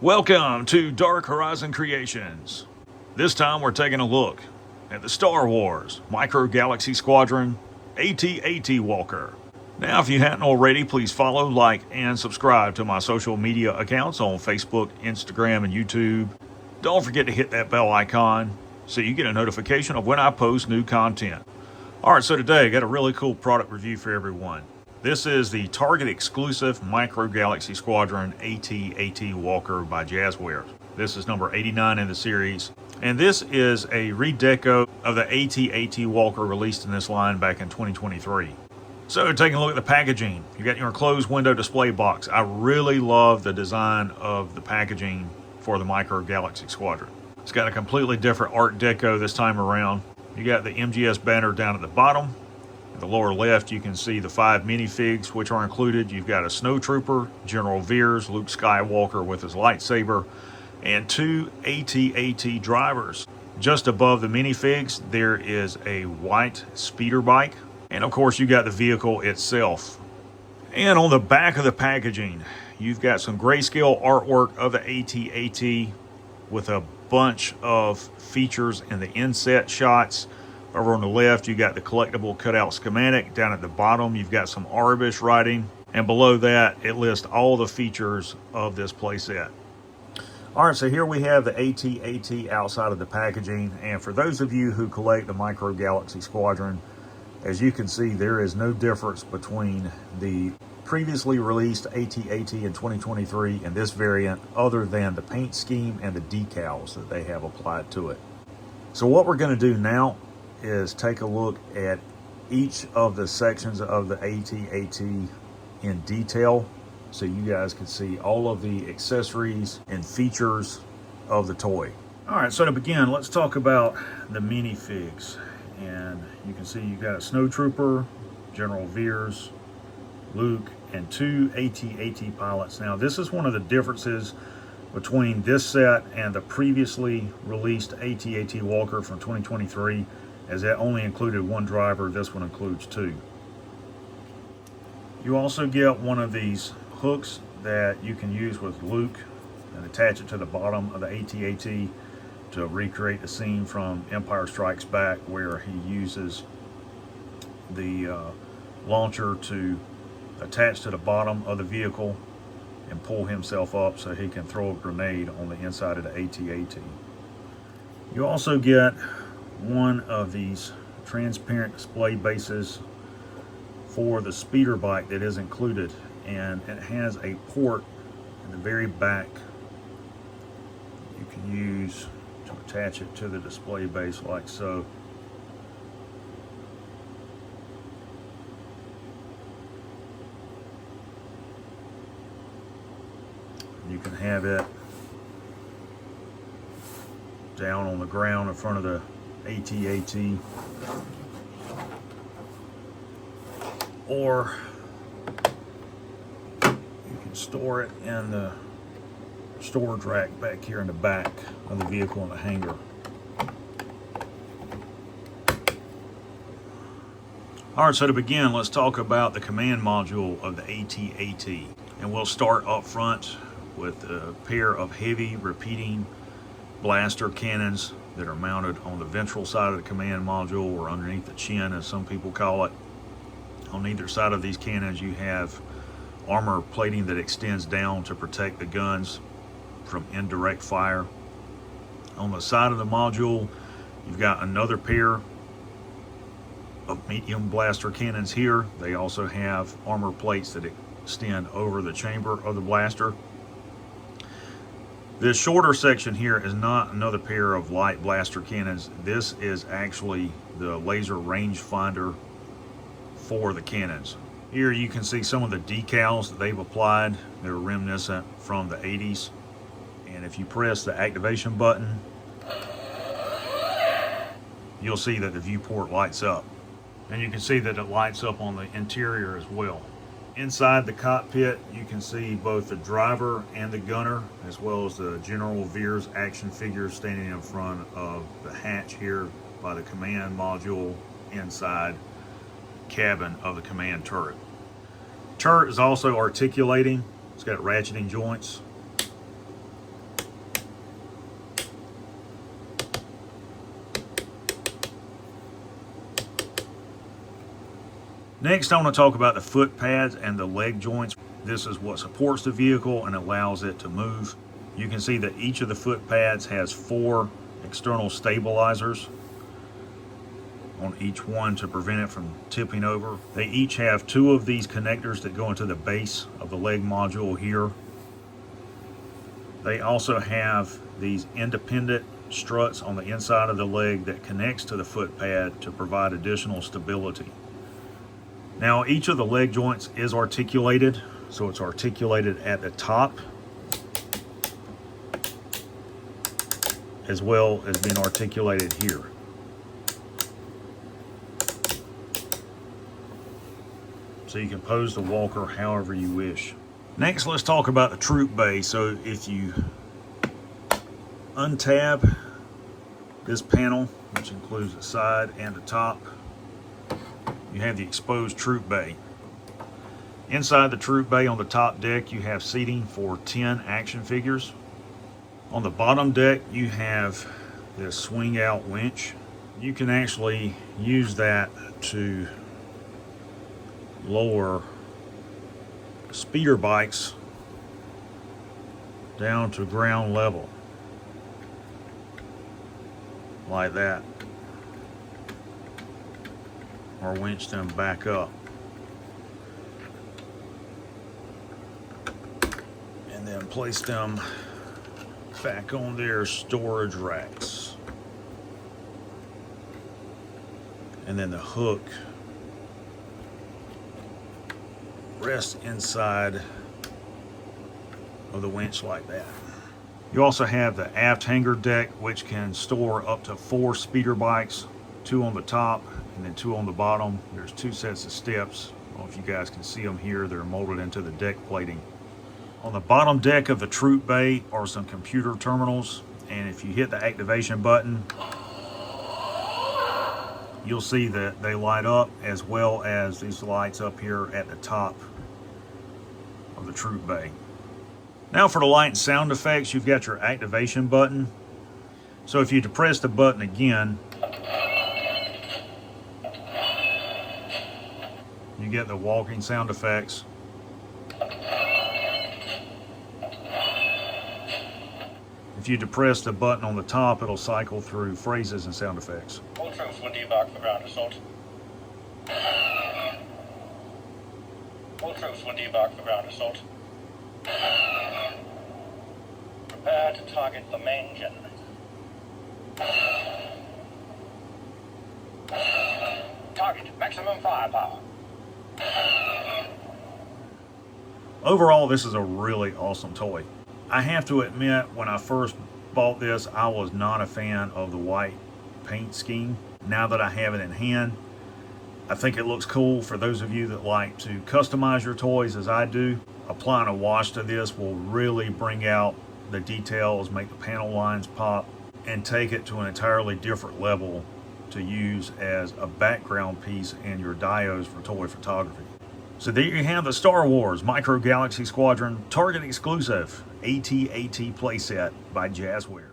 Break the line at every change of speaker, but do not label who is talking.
Welcome to Dark Horizon Creations. This time we're taking a look at the Star Wars Micro Galaxy Squadron AT-AT Walker. Now, if you hadn't already, please follow, like, and subscribe to my social media accounts on Facebook, Instagram, and YouTube. Don't forget to hit that bell icon so you get a notification of when I post new content. Alright, so today I got a really cool product review for everyone. This is the Target exclusive Micro Galaxy Squadron AT-AT Walker by Jazzwares. This is number 89 in the series, and this is a redeco of the AT-AT Walker released in this line back in 2023. So taking a look at the packaging, you got your enclosed window display box. I really love the design of the packaging for the Micro Galaxy Squadron. It's got a completely different art deco this time around. You got the MGS banner down at the bottom. At the lower left, you can see the 5 minifigs which are included. You've got a Snowtrooper, General Veers, Luke Skywalker with his lightsaber, and 2 AT-AT drivers. Just above the minifigs, there is a white speeder bike. And of course, you got the vehicle itself. And on the back of the packaging, you've got some grayscale artwork of the AT-AT with a bunch of features in the inset shots. Over on the left, you got the collectible cutout schematic. Down at the bottom, you've got some Arabish writing. And below that, it lists all the features of this playset. All right, so here we have the AT-AT outside of the packaging. And for those of you who collect the Micro Galaxy Squadron, as you can see, there is no difference between the previously released AT-AT in 2023 and this variant other than the paint scheme and the decals that they have applied to it. So what we're going to do now is take a look at each of the sections of the AT-AT in detail so you guys can see all of the accessories and features of the toy. All right, so to begin, let's talk about the minifigs. And you can see you've got a Snowtrooper, General Veers, Luke, and 2 AT-AT pilots. Now, this is one of the differences between this set and the previously released AT-AT Walker from 2023, as that only included 1 driver. This one includes 2. You also get one of these hooks that you can use with Luke and attach it to the bottom of the AT-AT to recreate the scene from Empire Strikes Back where he uses the launcher to attach to the bottom of the vehicle and pull himself up so he can throw a grenade on the inside of the AT-AT. You also get one of these transparent display bases for the speeder bike that is included, and it has a port in the very back you can use to attach it to the display base like so. You can have it down on the ground in front of the AT-AT, or you can store it in the storage rack back here in the back of the vehicle in the hangar. All right, so to begin, let's talk about the command module of the AT-AT. And we'll start up front with a pair of heavy repeating blaster cannons that are mounted on the ventral side of the command module, or underneath the chin as some people call it. On either side of these cannons you have armor plating that extends down to protect the guns from indirect fire. On the side of the module you've got another pair of medium blaster cannons here. They also have armor plates that extend over the chamber of the blaster. This shorter section here is not another pair of light blaster cannons. This is actually the laser rangefinder for the cannons. Here you can see some of the decals that they've applied. They're reminiscent from the 80s. And if you press the activation button, you'll see that the viewport lights up. And you can see that it lights up on the interior as well. Inside the cockpit, you can see both the driver and the gunner, as well as the General Veers action figure standing in front of the hatch here by the command module inside the cabin of the command turret. Turret is also articulating. It's got ratcheting joints. Next, I want to talk about the foot pads and the leg joints. This is what supports the vehicle and allows it to move. You can see that each of the foot pads has 4 external stabilizers on each one to prevent it from tipping over. They each have 2 of these connectors that go into the base of the leg module here. They also have these independent struts on the inside of the leg that connects to the foot pad to provide additional stability. Now, each of the leg joints is articulated, so it's articulated at the top as well as being articulated here. So you can pose the walker however you wish. Next, let's talk about the troop bay. So if you untab this panel, which includes the side and the top, you have the exposed troop bay. Inside the troop bay on the top deck, you have seating for 10 action figures. On the bottom deck, you have this swing out winch. You can actually use that to lower speeder bikes down to ground level, like that, or winch them back up, and then place them back on their storage racks. And then the hook rests inside of the winch like that. You also have the aft hanger deck, which can store up to 4 speeder bikes, 2 on the top and then 2 on the bottom. There's 2 sets of steps. I don't know if you guys can see them here. They're molded into the deck plating. On the bottom deck of the troop bay are some computer terminals, and if you hit the activation button, you'll see that they light up, as well as these lights up here at the top of the troop bay. Now for the light and sound effects, you've got your activation button. So if you depress the button again, you get the walking sound effects. If you depress the button on the top, it'll cycle through phrases and sound effects.
All troops will debark for ground assault. All troops will debark for ground assault. Prepare to target the main generator. Target maximum firepower.
Overall, this is a really awesome toy. I have to admit, when I first bought this, I was not a fan of the white paint scheme. Now that I have it in hand, I think it looks cool. For those of you that like to customize your toys as I do, applying a wash to this will really bring out the details, make the panel lines pop, and take it to an entirely different level to use as a background piece in your dios for toy photography. So there you have the Star Wars Micro Galaxy Squadron Target exclusive AT-AT playset by Jazzware.